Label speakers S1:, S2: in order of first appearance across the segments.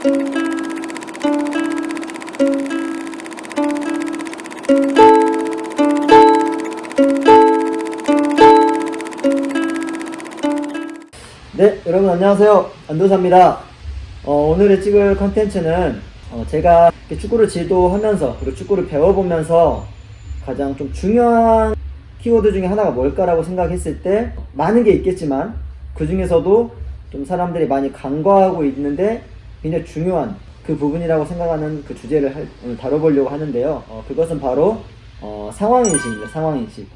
S1: 네, 여러분 안녕하세요. 안도사입니다. 오늘의 찍을 컨텐츠는 제가 축구를 지도하면서 그리고 축구를 배워보면서 가장 좀 중요한 키워드 중에 하나가 뭘까라고 생각했을 때 많은 게 있겠지만 그 중에서도 좀 사람들이 많이 간과하고 있는데 굉장히 중요한 그 부분이라고 생각하는 그 주제를 오늘 다뤄보려고 하는데요. 그것은 바로 상황인식입니다. 상황인식.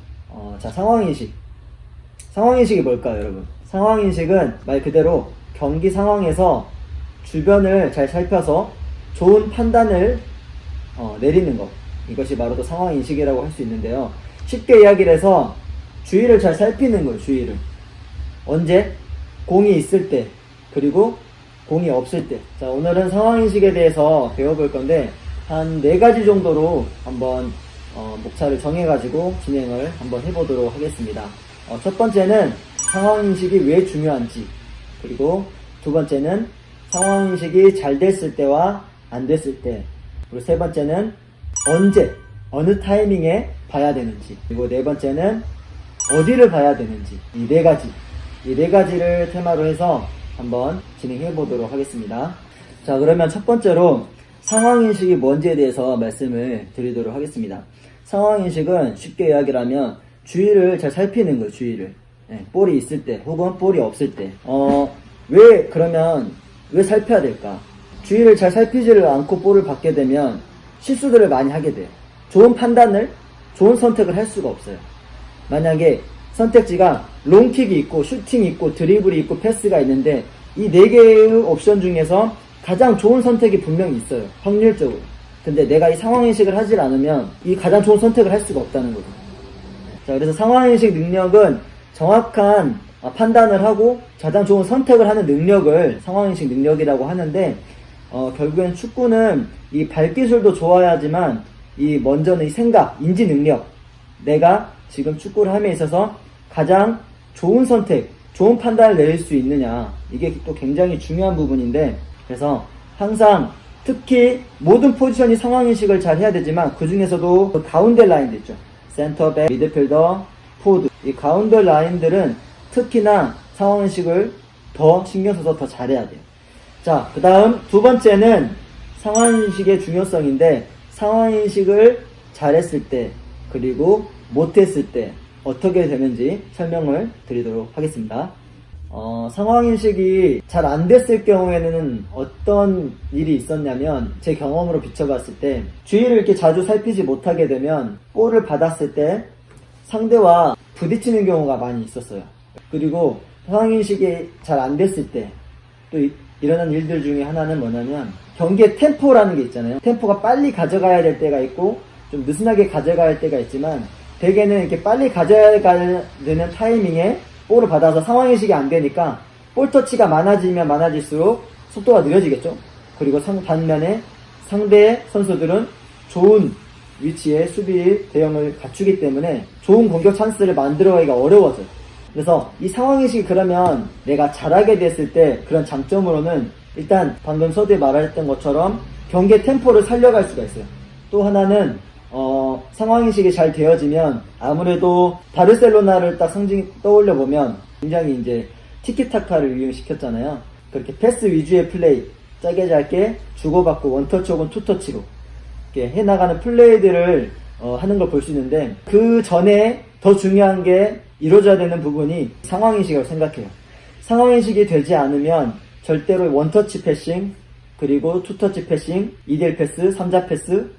S1: 자, 상황인식이 뭘까요, 여러분? 상황인식은 말 그대로 경기 상황에서 주변을 잘 살펴서 좋은 판단을 내리는 것, 이것이 바로 또 상황인식이라고 할 수 있는데요. 쉽게 이야기를 해서 주위를 잘 살피는 거예요. 주위를 언제? 공이 있을 때, 그리고 공이 없을 때. 자, 오늘은 상황인식에 대해서 배워볼 건데 한 4가지 정도로 한번 목차를 정해가지고 진행을 한번 해보도록 하겠습니다. 첫 번째는 상황인식이 왜 중요한지, 그리고 두 번째는 상황인식이 잘 됐을 때와 안 됐을 때, 그리고 세 번째는 언제, 어느 타이밍에 봐야 되는지, 그리고 네 번째는 어디를 봐야 되는지, 이 네 가지를 테마로 해서 한번 진행해 보도록 하겠습니다. 자, 그러면 첫 번째로 상황인식이 뭔지에 대해서 말씀을 드리도록 하겠습니다. 상황인식은 쉽게 이야기를 하면 주위를 잘 살피는 거예요. 주위를. 볼이 있을 때 혹은 볼이 없을 때. 왜 살펴야 될까? 주위를 잘 살피지를 않고 볼을 받게 되면 실수들을 많이 하게 돼요. 좋은 판단을, 좋은 선택을 할 수가 없어요. 만약에 선택지가 롱킥이 있고 슈팅이 있고 드리블이 있고 패스가 있는데 이 4개의 옵션 중에서 가장 좋은 선택이 분명히 있어요. 확률적으로. 근데 내가 이 상황인식을 하질 않으면 이 가장 좋은 선택을 할 수가 없다는 거죠. 자, 그래서 상황인식 능력은 정확한 판단을 하고 가장 좋은 선택을 하는 능력을 상황인식 능력이라고 하는데, 결국엔 축구는 이 발기술도 좋아야지만 먼저는 이 생각, 인지 능력, 내가 지금 축구를 함에 있어서 가장 좋은 선택, 좋은 판단을 내릴 수 있느냐, 이게 또 굉장히 중요한 부분인데, 그래서 항상 특히 모든 포지션이 상황인식을 잘 해야 되지만 그 중에서도 가운데 라인들 있죠. 센터백, 미드필더, 포드, 이 가운데 라인들은 특히나 상황인식을 더 신경 써서 더 잘해야 돼요. 자, 그 다음 두 번째는 상황인식의 중요성인데, 상황인식을 잘했을 때 그리고 못했을 때 어떻게 되는지 설명을 드리도록 하겠습니다. 상황인식이 잘 안 됐을 경우에는 어떤 일이 있었냐면, 제 경험으로 비춰봤을 때 주위를 이렇게 자주 살피지 못하게 되면 볼을 받았을 때 상대와 부딪히는 경우가 많이 있었어요. 그리고 상황인식이 잘 안 됐을 때 또 일어난 일들 중에 하나는 뭐냐면, 경기의 템포라는 게 있잖아요. 템포가 빨리 가져가야 될 때가 있고 좀 느슨하게 가져가야 할 때가 있지만, 대개는 이렇게 빨리 가져야 되는 타이밍에 볼을 받아서 상황인식이 안 되니까 볼 터치가 많아지면 많아질수록 속도가 느려지겠죠. 그리고 반면에 상대 선수들은 좋은 위치에 수비 대형을 갖추기 때문에 좋은 공격 찬스를 만들어가기가 어려워져요. 그래서 이 상황인식이, 그러면 내가 잘하게 됐을 때 그런 장점으로는 일단 방금 서두에 말했던 것처럼 경기의 템포를 살려갈 수가 있어요. 또 하나는 상황인식이 잘 되어지면 아무래도 바르셀로나를 딱 상징 떠올려 보면 굉장히 이제 티키타카를 유행시켰잖아요. 그렇게 패스 위주의 플레이, 짧게 주고받고 원터치 혹은 투터치로 이렇게 해나가는 플레이들을 하는 걸 볼 수 있는데, 그 전에 더 중요한 게 이루어져야 되는 부분이 상황인식이라고 생각해요. 상황인식이 되지 않으면 절대로 원터치 패싱, 그리고 투터치 패싱, 2대1 패스, 3자 패스,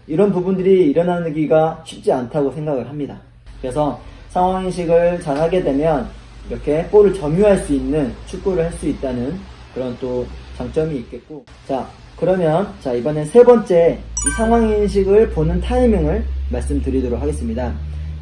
S1: 이런 부분들이 일어나기가 쉽지 않다고 생각을 합니다. 그래서 상황인식을 잘 하게 되면 이렇게 볼을 점유할 수 있는 축구를 할 수 있다는 그런 또 장점이 있겠고. 자, 그러면 이번엔 세 번째, 이 상황인식을 보는 타이밍을 말씀드리도록 하겠습니다.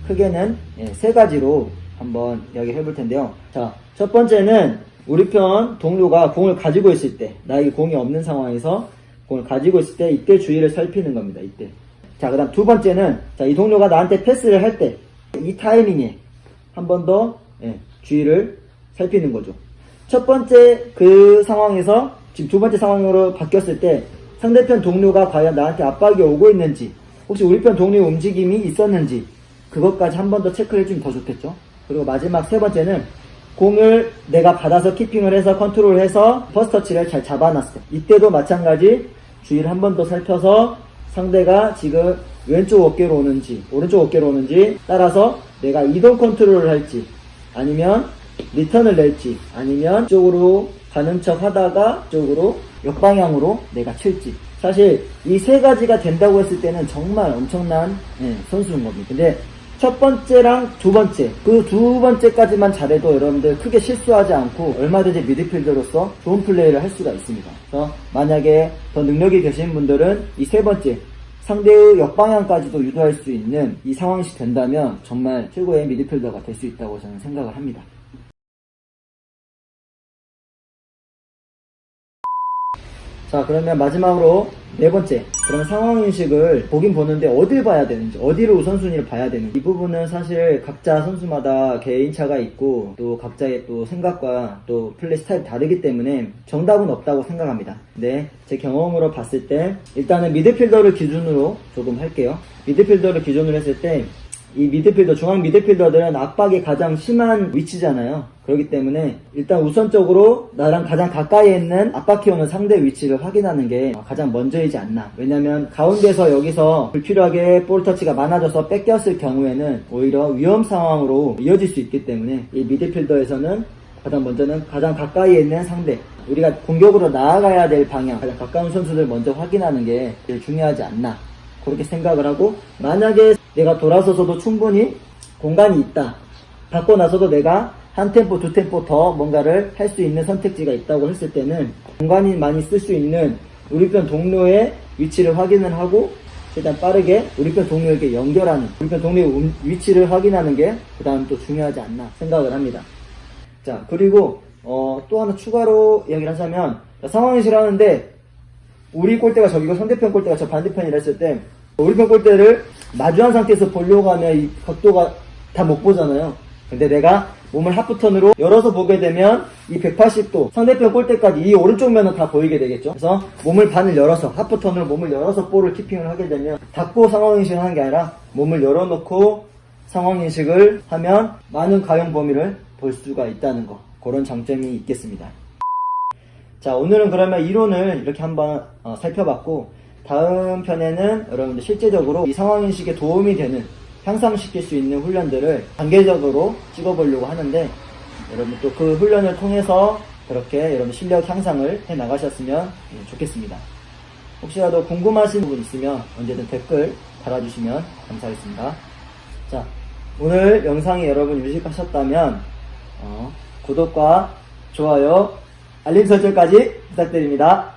S1: 크게는 3가지로 한번 이야기를 해볼 텐데요. 자, 첫 번째는 우리 편 동료가 공을 가지고 있을 때, 나에게 공이 없는 상황에서 공을 가지고 있을 때, 이때 주위를 살피는 겁니다. 이때. 자, 그 다음 두 번째는, 이 동료가 나한테 패스를 할 때, 이 타이밍에 한 번 더 주위를 살피는 거죠. 첫 번째 그 상황에서 지금 두 번째 상황으로 바뀌었을 때 상대편 동료가 과연 나한테 압박이 오고 있는지, 혹시 우리 편 동료의 움직임이 있었는지, 그것까지 한 번 더 체크를 해주면 더 좋겠죠. 그리고 마지막 세 번째는 공을 내가 받아서 키핑을 해서 컨트롤을 해서 퍼스터치를 잘 잡아놨어. 이때도 마찬가지 주의를 한 번 더 살펴서 상대가 지금 왼쪽 어깨로 오는지 오른쪽 어깨로 오는지 따라서 내가 이동 컨트롤을 할지, 아니면 리턴을 낼지, 아니면 이쪽으로 가는 척 하다가 이쪽으로 역방향으로 내가 칠지. 사실 이 세 가지가 된다고 했을 때는 정말 엄청난 선수인 겁니다. 근데 첫 번째랑 두 번째, 그 두 번째까지만 잘해도 여러분들 크게 실수하지 않고 얼마든지 미드필더로서 좋은 플레이를 할 수가 있습니다. 그래서 만약에 더 능력이 되시는 분들은 이 세 번째, 상대의 역방향까지도 유도할 수 있는 이 상황이 된다면 정말 최고의 미드필더가 될 수 있다고 저는 생각을 합니다. 자, 그러면 마지막으로 네 번째, 그러면 상황인식을 보긴 보는데 어딜 봐야 되는지, 어디를 우선순위를 봐야 되는지, 이 부분은 사실 각자 선수마다 개인차가 있고 또 각자의 또 생각과 또 플레이 스타일이 다르기 때문에 정답은 없다고 생각합니다. 근데 제 경험으로 봤을 때 일단은 미드필더를 기준으로 조금 할게요. 미드필더를 기준으로 했을 때 이 미드필더, 중앙 미드필더들은 압박이 가장 심한 위치잖아요. 그렇기 때문에 일단 우선적으로 나랑 가장 가까이 있는 압박해오는 상대 위치를 확인하는 게 가장 먼저이지 않나. 왜냐면 가운데서 여기서 불필요하게 볼 터치가 많아져서 뺏겼을 경우에는 오히려 위험 상황으로 이어질 수 있기 때문에 이 미드필더에서는 가장 먼저는 가장 가까이 있는 상대, 우리가 공격으로 나아가야 될 방향, 가장 가까운 선수들 먼저 확인하는 게 제일 중요하지 않나, 그렇게 생각을 하고, 만약에 내가 돌아서서도 충분히 공간이 있다, 받고 나서도 내가 한 템포 두 템포 더 뭔가를 할 수 있는 선택지가 있다고 했을 때는 공간이 많이 쓸 수 있는 우리 편 동료의 위치를 확인을 하고 일단 빠르게 우리 편 동료에게 연결하는, 우리 편 동료의 위치를 확인하는 게 그 다음 또 중요하지 않나 생각을 합니다. 자, 그리고 또 하나 추가로 이야기를 하자면, 상황인식을 하는데 우리 골대가 저기고 상대편 골대가 저 반대편이라 했을 때 우리 편 골대를 마주한 상태에서 보려고 하면 이 각도가 다 못 보잖아요. 근데 내가 몸을 하프턴으로 열어서 보게 되면 이 180도 상대편 골대까지 이 오른쪽 면은 다 보이게 되겠죠. 그래서 몸을 반을 열어서, 하프턴으로 몸을 열어서 볼을 키핑을 하게 되면 닫고 상황인식을 하는 게 아니라 몸을 열어놓고 상황인식을 하면 많은 가용 범위를 볼 수가 있다는 거, 그런 장점이 있겠습니다. 자, 오늘은 그러면 이론을 이렇게 한번 살펴봤고, 다음 편에는 여러분들 실제적으로 이 상황인식에 도움이 되는, 향상시킬 수 있는 훈련들을 단계적으로 찍어보려고 하는데, 여러분 또 그 훈련을 통해서 그렇게 여러분 실력 향상을 해 나가셨으면 좋겠습니다. 혹시라도 궁금하신 부분 있으면 언제든 댓글 달아주시면 감사하겠습니다. 자, 오늘 영상이 여러분 유익하셨다면 구독과 좋아요, 알림 설정까지 부탁드립니다.